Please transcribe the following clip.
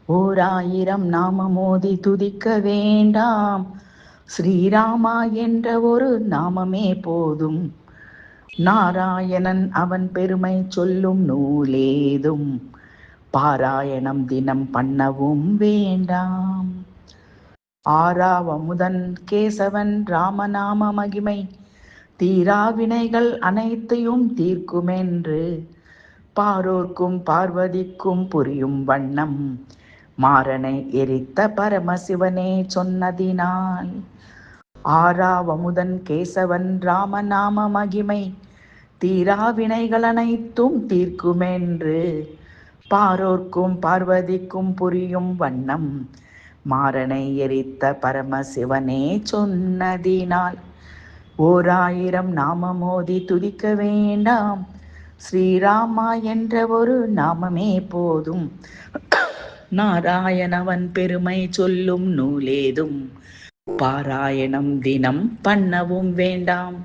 ஓராயிரம் நாமமோதி துதிக்க வேண்டாம். ஸ்ரீராமா என்ற ஒரு நாமமே போதும். நாராயணன் அவன் பெருமை சொல்லும் நூலேதும் பாராயணம் தினம் பண்ணவும் வேண்டாம். ஆறாவமுதன் கேசவன் ராமநாம மகிமை தீரா வினைகள் அனைத்தையும் தீர்க்குமென்று பாரோர்க்கும் பார்வதிக்கும் புரியும் வண்ணம் மாறனை எரித்த பரமசிவனே சொன்னதினால். ஆறாவமுதன் கேசவன் ராமநாம மகிமை தீரா வினைகள் அனைத்தும் தீர்க்குமென்று பாரோர்க்கும் பார்வதிக்கும் புரியும் வண்ணம் மாறனை எரித்த பரமசிவனே சொன்னதினால். ஓராயிரம் நாமமோதி துதிக்க வேண்டாம். ஸ்ரீராமா என்ற ஒரு நாமமே போதும். நாராயணவன் பெருமை சொல்லும் நூலேதும் பாராயணம் தினம் பண்ணவும் வேண்டாம்.